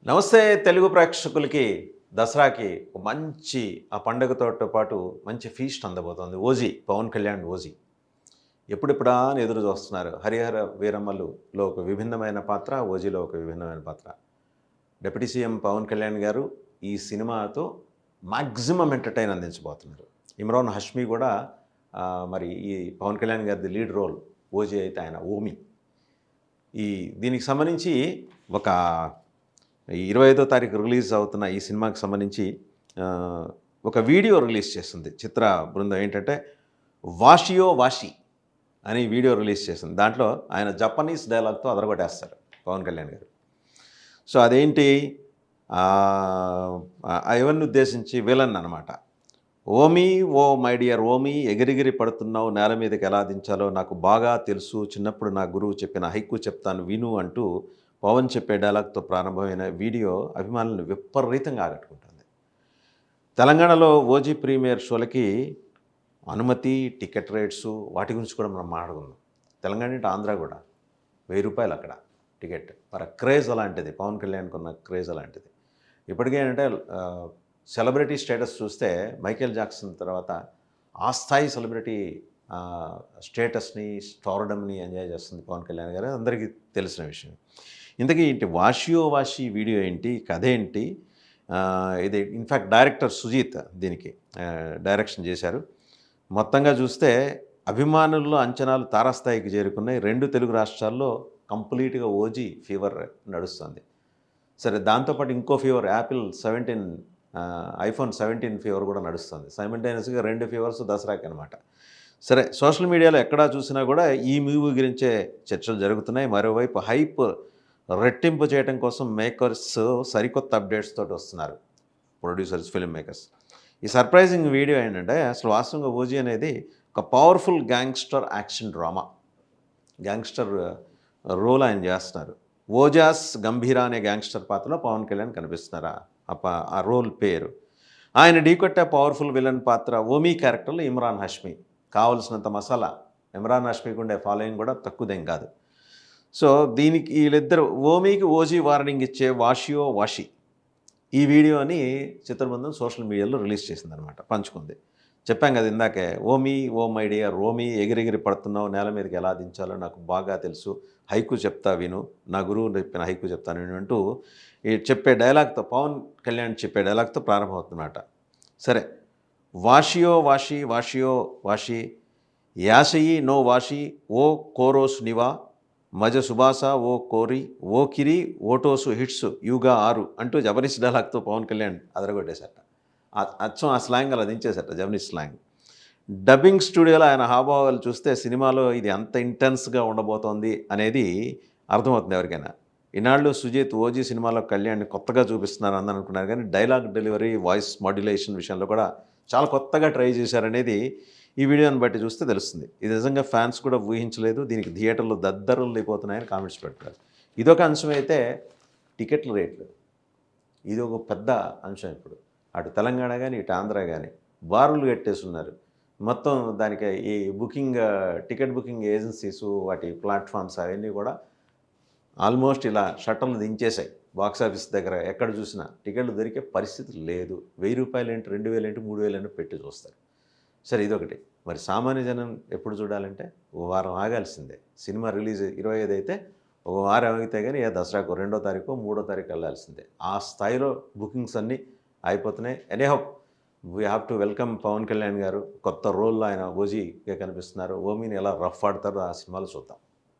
నమస్తే తెలుగు ప్రేక్షకులకి దసరాకి ఒక మంచి ఆ పండుగతో పాటు మంచి ఫీస్ట్ అందబోతోంది. OG Pawan Kalyan OG. ఎప్పుడెప్పుడా అని ఎదురు చూస్తున్నారు. 'హరిహర వీరమ్మలు'లో ఒక విభిన్నమైన పాత్ర, ఓజీలో ఒక విభిన్నమైన పాత్ర. డిప్యూటీ సీఎం పవన్ కళ్యాణ్ గారు ఈ సినిమాతో మాక్సిమం ఎంటర్టైన్ అందించబోతున్నారు. ఇమ్రాన్ హష్మీ కూడా మరి ఈ పవన్ కళ్యాణ్ గారిది లీడ్ రోల్. ఓజీ అయితే ఆయన ఓమి. దీనికి సంబంధించి ఒక 25వ తారీఖు రిలీజ్ అవుతున్న ఈ సినిమాకి సంబంధించి ఒక వీడియో రిలీజ్ చేస్తుంది చిత్ర బృందం. ఏంటంటే వాషియో వాషి అని వీడియో రిలీజ్ చేసింది. దాంట్లో ఆయన జపనీస్ డైలాగ్తో అదరగొట్టేస్తారు పవన్ కళ్యాణ్ గారు. సో అదేంటి, ఎవరిని ఉద్దేశించి విలన్ అనమాట. Omi oh my dear Omi, ఎగిరిగిరి పడుతున్నావు, నేల మీదకి ఎలా దించాలో నాకు బాగా తెలుసు, చిన్నప్పుడు నా గురువు చెప్పిన హైకు చెప్తాను విను అంటూ పవన్ చెప్పే డైలాగ్తో ప్రారంభమైన వీడియో అభిమానులను విపరీతంగా ఆకట్టుకుంటుంది. తెలంగాణలో ఓజీ ప్రీమియర్ షోలకి అనుమతి, టికెట్ రేట్స్ వాటి గురించి కూడా మనం మాట్లాడుకుందాం. తెలంగాణ అంటే ఆంధ్ర కూడా ₹1000 అక్కడ టికెట్. మరి క్రేజ్ అలాంటిది, పవన్ కళ్యాణ్కి ఉన్న క్రేజ్ అలాంటిది. ఇప్పటికే అంటే సెలబ్రిటీ స్టేటస్ చూస్తే మైకేల్ జాక్సన్ తర్వాత ఆ స్థాయి సెలబ్రిటీ స్టేటస్ని, స్టార్డమ్ని ఎంజాయ్ చేస్తుంది పవన్ కళ్యాణ్ గారు, అందరికీ తెలిసిన విషయం. ఇంతకీ ఏంటి వాషియో వాషి వీడియో ఏంటి, కథ ఏంటి? ఇది ఇన్ఫ్యాక్ట్ డైరెక్టర్ సుజీత్ దీనికి డైరెక్షన్ చేశారు. మొత్తంగా చూస్తే అభిమానుల్లో అంచనాలు తారాస్థాయికి చేరుకున్నాయి. 2 తెలుగు రాష్ట్రాల్లో కంప్లీట్గా ఓజీ ఫీవర్ నడుస్తుంది. సరే, దాంతోపాటు ఇంకో ఫీవర్ ఐఫోన్ 17 ఫీవర్ కూడా నడుస్తుంది. సైమల్టేనియస్గా 2 ఫీవర్స్ దసరాకి అనమాట. సరే, సోషల్ మీడియాలో ఎక్కడా చూసినా కూడా ఈ మూవీ గురించే చర్చలు జరుగుతున్నాయి. మరోవైపు హైప్ రెట్టింపు చేయడం కోసం మేకర్స్ సరికొత్త అప్డేట్స్ తోటి వస్తున్నారు, ప్రొడ్యూసర్స్, ఫిల్మ్ మేకర్స్. ఈ సర్ప్రైజింగ్ వీడియో ఏంటంటే, అసలు వాస్తవంగా ఓజీ అనేది ఒక powerful gangster action drama. Gangster role ఆయన చేస్తున్నారు. ఓజాస్ గంభీరా అనే గ్యాంగ్స్టర్ పాత్రలో పవన్ కళ్యాణ్ కనిపిస్తున్నారా, ఆ రోల్ పేరు. ఆయన ఢీకొట్టే పవర్ఫుల్ విలన్ పాత్ర ఓమీ క్యారెక్టర్లో ఇమ్రాన్ హష్మీ. కావలసినంత మసాలా. ఇమ్రాన్ హష్మీకి ఉండే ఫాలోయింగ్ కూడా తక్కువదేం కాదు. సో దీనికి వీళ్ళిద్దరు ఓమీకి ఓజీ వార్నింగ్ ఇచ్చే వాషియో వాషి ఈ వీడియోని చిత్రబృందం సోషల్ మీడియాలో రిలీజ్ చేసిందనమాట, పంచుకుంది. చెప్పాం కదా ఇందాకే, Omi oh my dear Omi, ఎగిరెగిరి పడుతున్నావు, నేల మీదకి ఎలా దించాలో నాకు బాగా తెలుసు, హైకు చెప్తా విను, నా గురువు చెప్పిన హైకు చెప్తాను విను అంటూ చెప్పే డైలాగ్తో, పవన్ కళ్యాణ్ చెప్పే డైలాగ్తో ప్రారంభమవుతున్నమాట. సరే, వాషియో వాషి వాషియో వాషి, యాసయి నో వాషి, ఓ కోరోస్ నివా, మజ సుబాస ఓ కోరి, ఓ కిరి ఓటోసు హిట్స్ యుగా 6 అంటూ జపనీస్ డైలాగ్తో పవన్ కళ్యాణ్ అదరగొట్టేశాట. అచ్చం ఆ స్లాంగ్ అలా దించేశాట, జపనీస్ స్లాంగ్. డబ్బింగ్ స్టూడియోలో ఆయన హావభావాలు చూస్తే సినిమాలో ఇది అంత ఇంటెన్స్గా ఉండబోతోంది అనేది అర్థమవుతుంది ఎవరికైనా. ఈనాళ్ళు సుజీత్ ఓజీ సినిమాలో కళ్యాణ్ని కొత్తగా చూపిస్తున్నారు అందరూ అనుకున్నారు, కానీ డైలాగ్ డెలివరీ, వాయిస్ మాడ్యులేషన్ విషయంలో కూడా చాలా కొత్తగా ట్రై చేశారనేది ఈ వీడియోని బట్టి చూస్తే తెలుస్తుంది. ఇది నిజంగా ఫ్యాన్స్ కూడా ఊహించలేదు. దీనికి థియేటర్లో దద్దరులు లేకపోతున్నాయని కామెంట్స్ పెట్టారు. ఇదొక అంశం అయితే, టికెట్ల రేట్లు ఇది ఒక పెద్ద అంశం. ఇప్పుడు అటు తెలంగాణ కానీ ఇటు ఆంధ్ర కానీ బారులు కట్టేస్తున్నారు. మొత్తం దానికి ఈ టికెట్ బుకింగ్ ఏజెన్సీస్, వాటి ప్లాట్ఫామ్స్ అవన్నీ కూడా ఆల్మోస్ట్ ఇలా షట్టర్లు దించేశాయి. బాక్సాఫీస్ దగ్గర ఎక్కడ చూసినా టికెట్లు దొరికే పరిస్థితి లేదు. ₹1000 ఏంటి, 2000 ఏంటి, 3000 ఏంటి పెట్టి చూస్తారు. సరే, ఇదొకటి. మరి సామాన్య జనం ఎప్పుడు చూడాలంటే ఓ వారం ఆగాల్సిందే. సినిమా రిలీజ్ 25 అయితే ఒక వారం ఆగితే కానీ దసరాకు 2వ తారీఖు 3వ తారీఖు వెళ్ళాల్సిందే. ఆ స్థాయిలో బుకింగ్స్ అన్నీ అయిపోతున్నాయి. Anyhow, we have to welcome Pawan Kalyan garu. కొత్త రోల్లో ఆయన ఓజీగా కనిపిస్తున్నారు. ఓమీని ఎలా రఫ్ ఆడతారో ఆ సినిమాలో చూద్దాం.